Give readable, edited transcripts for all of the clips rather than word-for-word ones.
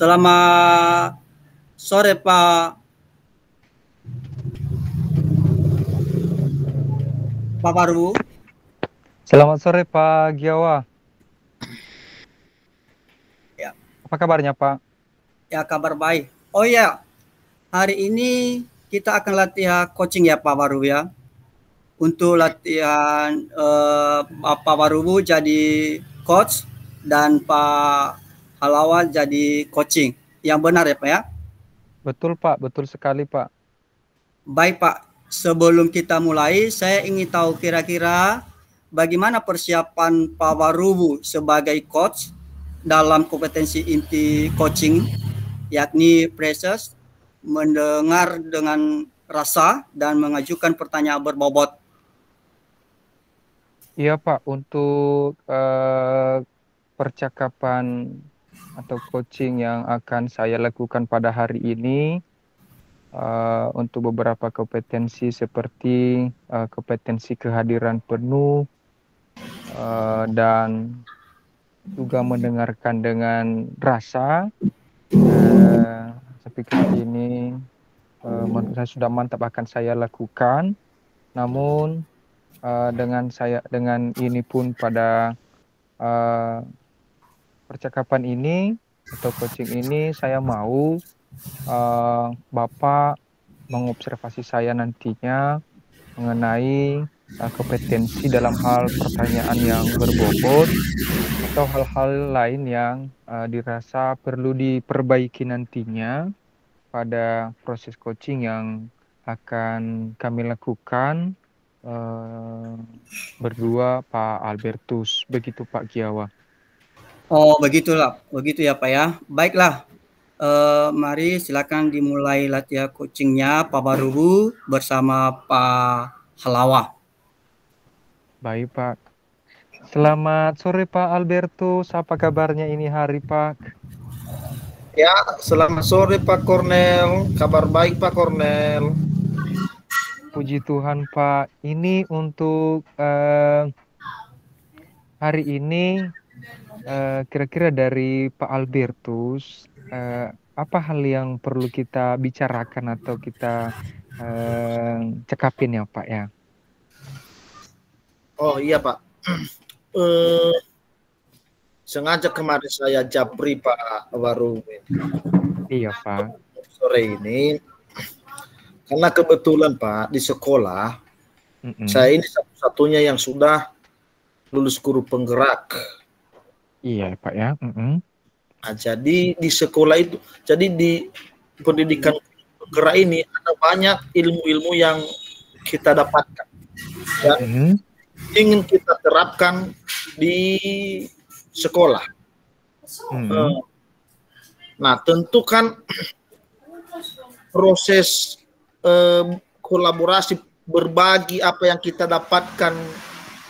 Selamat sore Pak Paru. Selamat sore Pak Giawa. Ya, Apa kabarnya Pak? ya kabar baik. Oh ya, hari ini kita akan latihan coaching ya Pak Paru ya. Untuk latihan Pak Paru jadi coach dan Pak Halawan jadi coaching. Yang benar ya Pak ya? Betul Pak, betul sekali Pak. Baik Pak, sebelum kita mulai saya ingin tahu kira-kira bagaimana persiapan Pak Warubu sebagai coach dalam kompetensi inti coaching, yakni practice, mendengar dengan rasa, dan mengajukan pertanyaan berbobot. Iya Pak, untuk percakapan atau coaching yang akan saya lakukan pada hari ini, untuk beberapa kompetensi seperti kompetensi kehadiran penuh dan juga mendengarkan dengan rasa. Seperti ini menurut saya sudah mantap akan saya lakukan. Namun dengan ini pun pada percakapan ini atau coaching ini saya mau Bapak mengobservasi saya nantinya mengenai kompetensi dalam hal pertanyaan yang berbobot atau hal-hal lain yang dirasa perlu diperbaiki nantinya pada proses coaching yang akan kami lakukan berdua Pak Albertus. Begitu Pak Giawa. Oh begitulah, begitu ya Pak ya. Baiklah, mari silakan dimulai latihan coachingnya Pak Warubu bersama Pak Halawa. Baik Pak. Selamat sore Pak Albertus. Apa kabarnya ini hari Pak? Ya, selamat sore Pak Kornel. Kabar baik Pak Kornel. Puji Tuhan Pak. Ini untuk hari ini kira-kira dari Pak Albertus, apa hal yang perlu kita bicarakan atau kita cekapin ya Pak ya? Oh iya Pak. Sengaja kemarin saya japri Pak Waru Iya Pak. sore ini karena kebetulan Pak di sekolah saya ini satu-satunya yang sudah lulus guru penggerak. Iya Pak ya. Nah, jadi di sekolah itu, jadi di pendidikan penggerak ini ada banyak ilmu-ilmu yang kita dapatkan dan ingin kita terapkan di sekolah. Nah, tentu kan proses kolaborasi berbagi apa yang kita dapatkan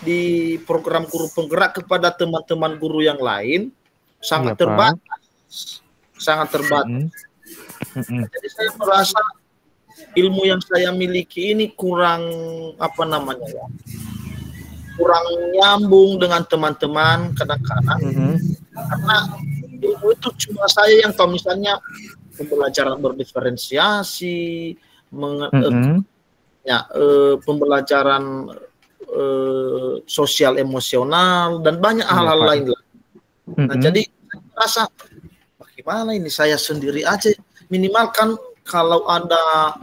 di program guru penggerak kepada teman-teman guru yang lain sangat terbatas. Sangat terbatas. Jadi saya merasa ilmu yang saya miliki ini kurang kurang nyambung dengan teman-teman kadang-kadang karena ilmu itu cuma saya yang tahu, misalnya pembelajaran berdiferensiasi, pembelajaran sosial emosional dan banyak hal-hal lain. Nah jadi saya merasa bagaimana ini saya sendiri aja, minimalkan kalau ada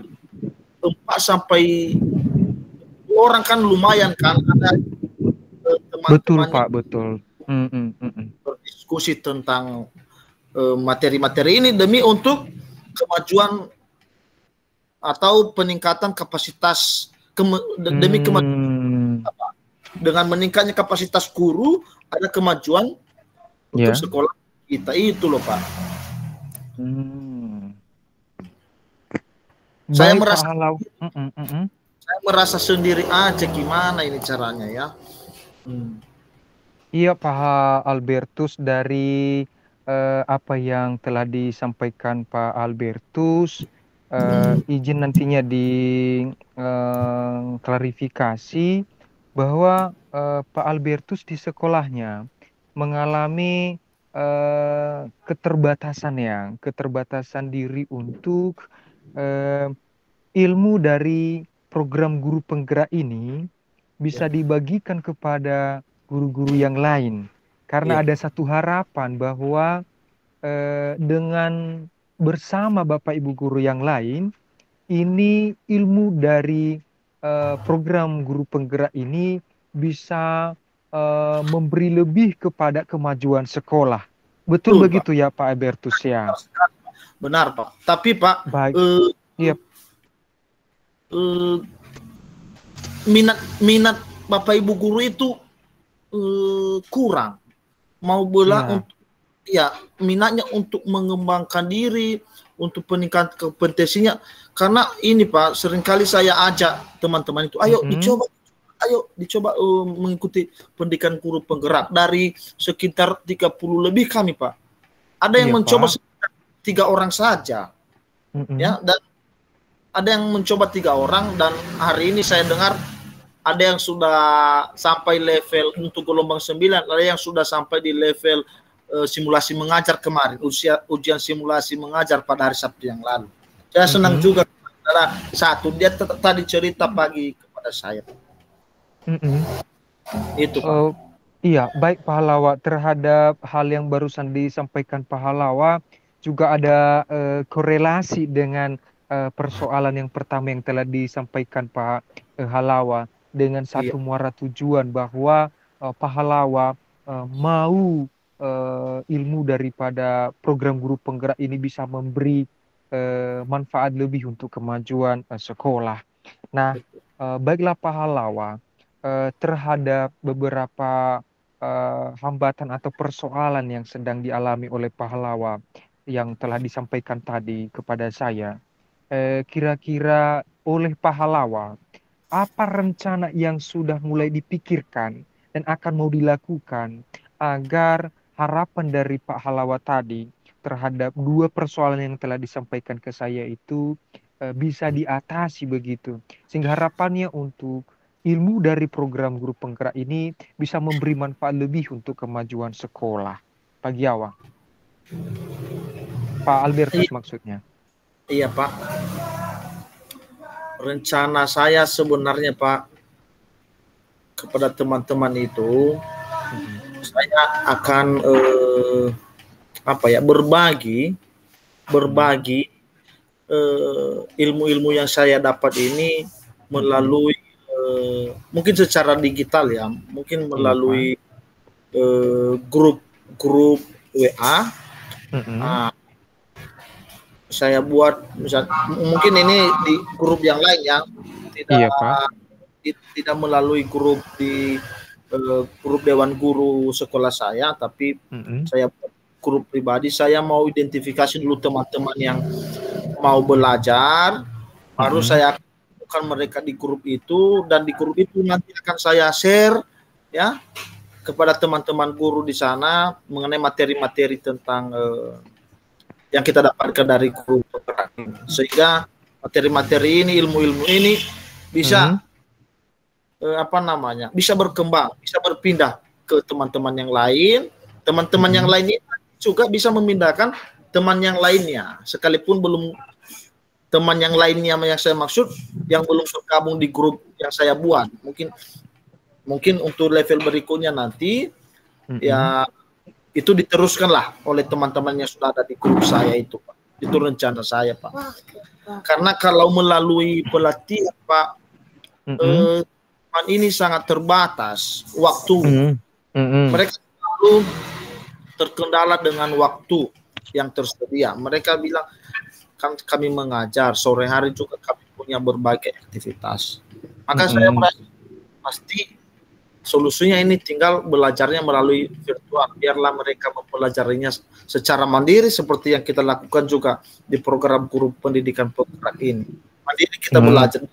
4 sampai 2 orang kan lumayan kan, ada teman-teman. Betul Pak, betul. Berdiskusi tentang materi-materi ini demi untuk kemajuan atau peningkatan kapasitas demi kemajuan dengan meningkatnya kapasitas guru ada kemajuan untuk sekolah kita itu loh Pak. Saya merasa sendiri aja gimana ini caranya ya. Iya Pak Albertus, dari apa yang telah disampaikan Pak Albertus, izin nantinya klarifikasi bahwa Pak Albertus di sekolahnya mengalami keterbatasan diri untuk eh, ilmu dari program guru penggerak ini Ya, bisa dibagikan kepada guru-guru yang lain. Karena iya, ada satu harapan bahwa dengan bersama Bapak Ibu guru yang lain, ini ilmu dari program guru penggerak ini bisa memberi lebih kepada kemajuan sekolah. Betul betul Pak. begitu ya Pak Albertus ya? Benar sekali. Benar Pak. Tapi Pak, Baik. eh, Iya. eh, minat Bapak Ibu guru itu kurang. Mau bola Iya. untuk ya minatnya untuk mengembangkan diri, untuk peningkatan kompetensinya. Karena ini Pak, seringkali saya ajak teman-teman itu, ayo dicoba mengikuti pendidikan guru penggerak dari sekitar 30 lebih kami Pak. Ada yang Iya, mencoba Pak. sekitar 3 orang saja, ya, dan ada yang mencoba 3 orang, dan hari ini saya dengar ada yang sudah sampai level untuk gelombang 9, ada yang sudah sampai di level simulasi mengajar kemarin, ujian simulasi mengajar pada hari Sabtu yang lalu. Saya senang juga adalah satu, dia tadi cerita pagi kepada saya. Itu Pak. Iya, baik Pak Halawa, terhadap hal yang barusan disampaikan Pak Halawa juga ada korelasi dengan persoalan yang pertama yang telah disampaikan Pak Halawa, dengan Iya, satu muara tujuan bahwa Pak Halawa mau ilmu daripada program guru penggerak ini bisa memberi manfaat lebih untuk kemajuan sekolah. Nah, baiklah Pak Halawa, terhadap beberapa hambatan atau persoalan yang sedang dialami oleh Pak Halawa yang telah disampaikan tadi kepada saya, kira-kira oleh Pak Halawa, apa rencana yang sudah mulai dipikirkan dan akan mau dilakukan agar harapan dari Pak Halawa tadi terhadap dua persoalan yang telah disampaikan ke saya itu bisa diatasi begitu, sehingga harapannya untuk ilmu dari program guru penggerak ini bisa memberi manfaat lebih untuk kemajuan sekolah. Pak Giawa, Pak Albertus maksudnya. iya Pak. Rencana saya sebenarnya Pak kepada teman-teman itu, saya akan berbagi ilmu-ilmu yang saya dapat ini melalui mungkin secara digital ya, mungkin melalui grup WA. Saya buat mungkin ini di grup yang lain yang tidak melalui grup di grup dewan guru sekolah saya, tapi saya buat grup pribadi. Saya mau identifikasi dulu teman-teman yang mau belajar, baru saya akan mereka di grup itu, dan di grup itu nanti akan saya share ya kepada teman-teman guru di sana mengenai materi-materi tentang yang kita dapatkan dari guru penggerak, sehingga materi-materi ini, ilmu-ilmu ini bisa bisa berkembang, bisa berpindah ke teman-teman yang lain. Teman-teman yang lain ini juga bisa memindahkan teman yang lainnya, sekalipun belum teman yang lainnya yang saya maksud yang belum bergabung di grup yang saya buat. Mungkin untuk level berikutnya nanti ya itu diteruskanlah oleh teman-teman yang sudah ada di grup saya itu, Pak. Itu rencana saya, Pak. Karena kalau melalui pelatihan, Pak, ini sangat terbatas waktu. Mereka selalu terkendala dengan waktu yang tersedia. Mereka bilang, kan kami mengajar, sore hari juga kami punya berbagai aktivitas. Maka saya merasa pasti solusinya ini tinggal belajarnya melalui virtual. Biarlah mereka mempelajarinya secara mandiri seperti yang kita lakukan juga di program guru pendidikan penggerak ini. Mandiri kita belajar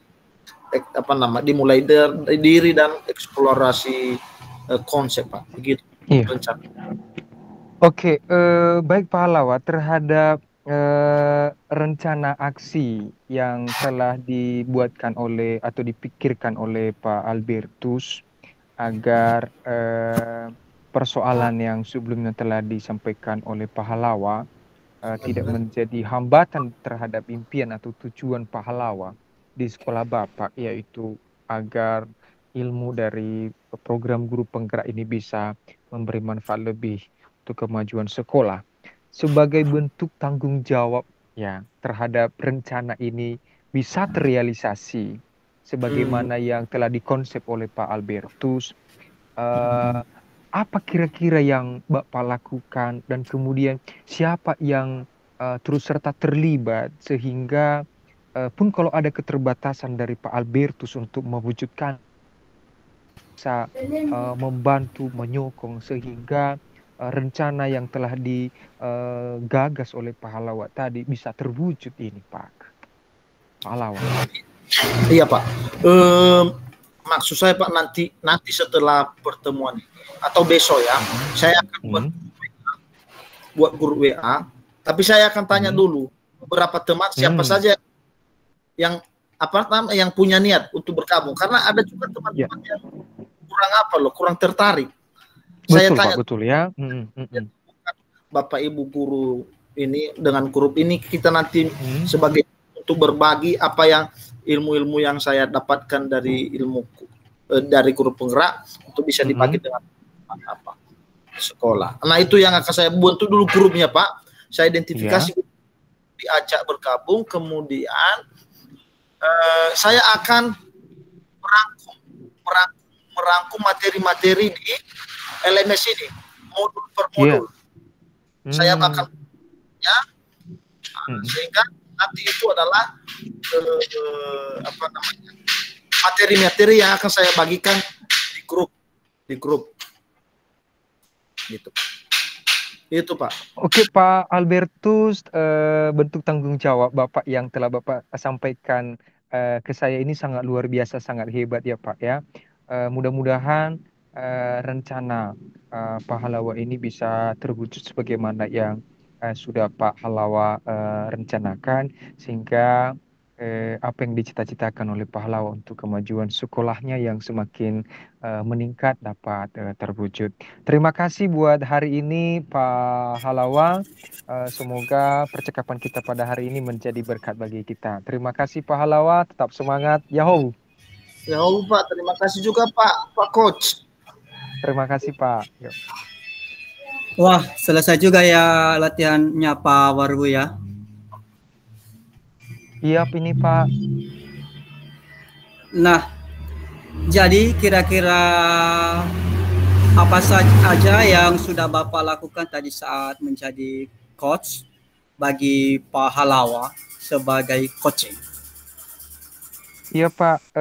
dimulai dari diri dan eksplorasi konsep, Pak. Begitu rencana. Oke, baik Pak Halawa, terhadap rencana aksi yang telah dibuatkan oleh atau dipikirkan oleh Pak Albertus agar persoalan yang sebelumnya telah disampaikan oleh Pak Halawa tidak menjadi hambatan terhadap impian atau tujuan Pak Halawa di sekolah Bapak, yaitu agar ilmu dari program guru penggerak ini bisa memberi manfaat lebih untuk kemajuan sekolah. Sebagai bentuk tanggung jawab ya terhadap rencana ini bisa terrealisasi sebagaimana yang telah dikonsep oleh Pak Albertus, apa kira-kira yang Bapak lakukan dan kemudian siapa yang terus serta terlibat sehingga pun kalau ada keterbatasan dari Pak Albertus untuk mewujudkan bisa membantu menyokong sehingga rencana yang telah digagas oleh Pak Halawa tadi bisa terwujud ini Pak Halawa. Iya Pak. Maksud saya Pak, nanti setelah pertemuan atau besok ya, saya akan buat grup WA. Tapi saya akan tanya dulu beberapa teman siapa saja yang yang punya niat untuk bergabung, karena ada juga teman-teman yang kurang tertarik. Betul, saya tanya Pak, betul ya. Bapak Ibu guru ini dengan grup ini kita nanti sebagai untuk berbagi apa yang ilmu-ilmu yang saya dapatkan dari dari guru penggerak untuk bisa dibagi dengan sekolah. Nah itu yang akan saya bentuk dulu grupnya Pak. Saya identifikasi, diajak bergabung, kemudian saya akan merangkum materi-materi di LMS ini modul per modul. Saya akan sehingga nanti itu adalah materi-materi yang akan saya bagikan di grup gitu. Itu Pak. Oke Pak Albertus, bentuk tanggung jawab Bapak yang telah Bapak sampaikan ke saya ini sangat luar biasa, sangat hebat ya Pak ya. Mudah-mudahan rencana Pak Halawa ini bisa terwujud sebagaimana yang sudah Pak Halawa rencanakan, sehingga apa yang dicita-citakan oleh Pak Halawa untuk kemajuan sekolahnya yang semakin meningkat dapat terwujud. Terima kasih buat hari ini Pak Halawa. Semoga percakapan kita pada hari ini menjadi berkat bagi kita. Terima kasih Pak Halawa, tetap semangat. Yahoo! Yahoo Pak, terima kasih juga Pak Coach. Terima kasih Pak. Yuk. Wah, selesai juga ya latihannya Pak Warbu ya. Iya, ini Pak. Nah, jadi kira-kira apa saja yang sudah Bapak lakukan tadi saat menjadi coach bagi Pak Halawa sebagai coaching? Iya Pak,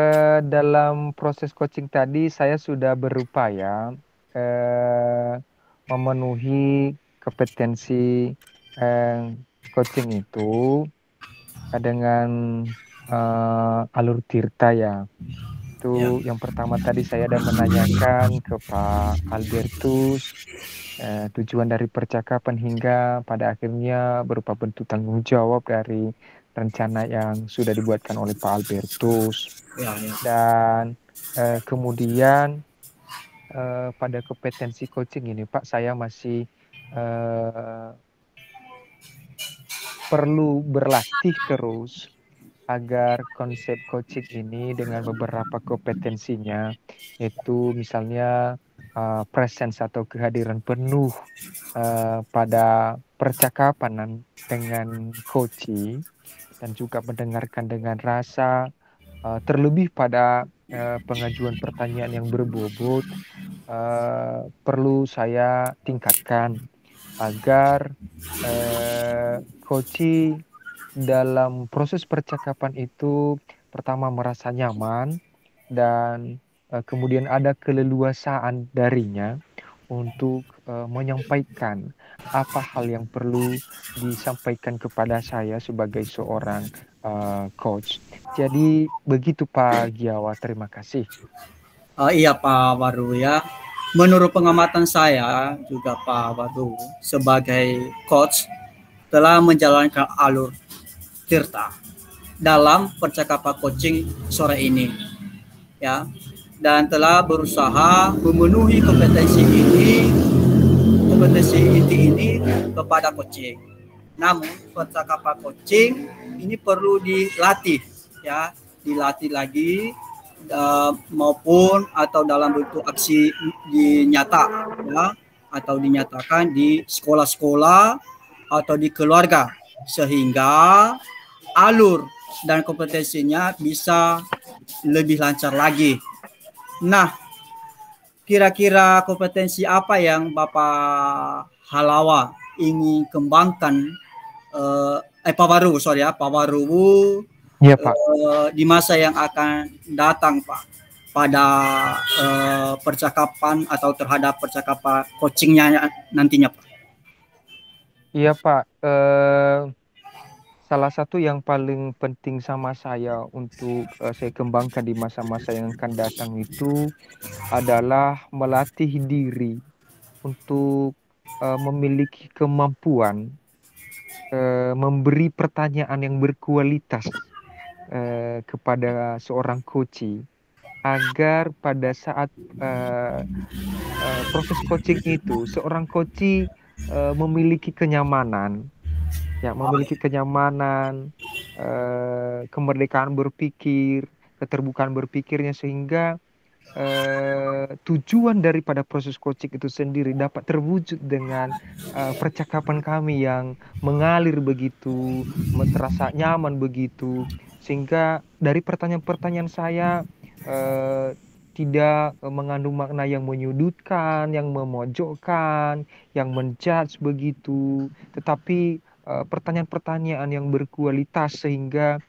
dalam proses coaching tadi saya sudah berupaya memenuhi kompetensi coaching itu dengan alur tirta ya. Itu yang pertama tadi saya ada menanyakan ke Pak Albertus tujuan dari percakapan hingga pada akhirnya berupa bentuk tanggung jawab dari rencana yang sudah dibuatkan oleh Pak Albertus. Dan kemudian pada kompetensi coaching ini Pak, saya masih perlu berlatih terus agar konsep coaching ini dengan beberapa kompetensinya, yaitu misalnya presence atau kehadiran penuh pada percakapan dengan coaching, dan juga mendengarkan dengan rasa, terlebih pada pengajuan pertanyaan yang berbobot, perlu saya tingkatkan agar coaching dalam proses percakapan itu pertama merasa nyaman dan kemudian ada keleluasaan darinya untuk menyampaikan apa hal yang perlu disampaikan kepada saya sebagai seorang coach. Jadi begitu Pak Giawa, terima kasih. Iya Pak Waru ya. Menurut pengamatan saya juga Pak Waru sebagai coach telah menjalankan alur tirta dalam percakapan coaching sore ini ya, dan telah berusaha memenuhi kompetensi ini kompetensi inti ini kepada coaching. Namun percakapan coaching ini perlu dilatih, ya, dilatih lagi maupun atau dalam bentuk aksi nyata, ya, atau dinyatakan di sekolah-sekolah atau di keluarga, sehingga alur dan kompetensinya bisa lebih lancar lagi. Nah, kira-kira kompetensi apa yang Bapak Halawa ingin kembangkan Pak Waruwu Iya, Pak. di masa yang akan datang, Pak, pada percakapan atau terhadap percakapan coachingnya nantinya, Pak? Iya, Pak. Salah satu yang paling penting sama saya untuk saya kembangkan di masa-masa yang akan datang itu adalah melatih diri untuk memiliki kemampuan memberi pertanyaan yang berkualitas kepada seorang coach, agar pada saat proses coaching itu seorang coach memiliki kenyamanan, ya, memiliki kenyamanan, kemerdekaan berpikir, keterbukaan berpikirnya, sehingga tujuan daripada proses coaching itu sendiri dapat terwujud dengan percakapan kami yang mengalir begitu, terasa nyaman begitu, sehingga dari pertanyaan-pertanyaan saya tidak mengandung makna yang menyudutkan, yang memojokkan, yang menjudge begitu, tetapi pertanyaan-pertanyaan yang berkualitas, sehingga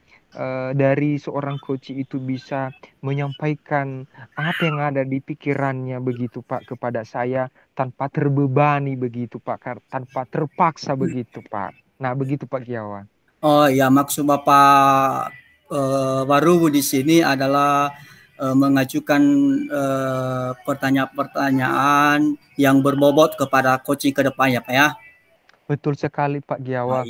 dari seorang coach itu bisa menyampaikan apa yang ada di pikirannya begitu, Pak, kepada saya tanpa terbebani begitu, Pak, tanpa terpaksa begitu, Pak. Nah, begitu, Pak Giawan. Oh ya, maksud Bapak Waruwu di sini adalah mengajukan pertanyaan-pertanyaan yang berbobot kepada coaching ke depannya, Pak, ya? Betul sekali, Pak Giawan.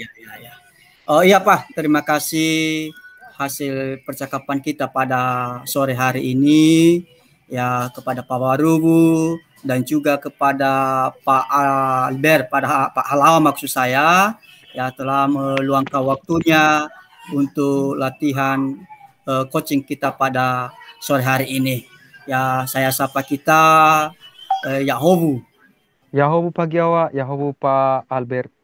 Oh iya, Pak, terima kasih hasil percakapan kita pada sore hari ini, ya, kepada Pak Waruwu dan juga kepada Pak Albert, pada Pak Halawa maksud saya, ya, telah meluangkan waktunya untuk latihan coaching kita pada sore hari ini. Ya, saya sapa kita Yahowu. Yahowu Pak Giawan, Yahowu Pak Albert.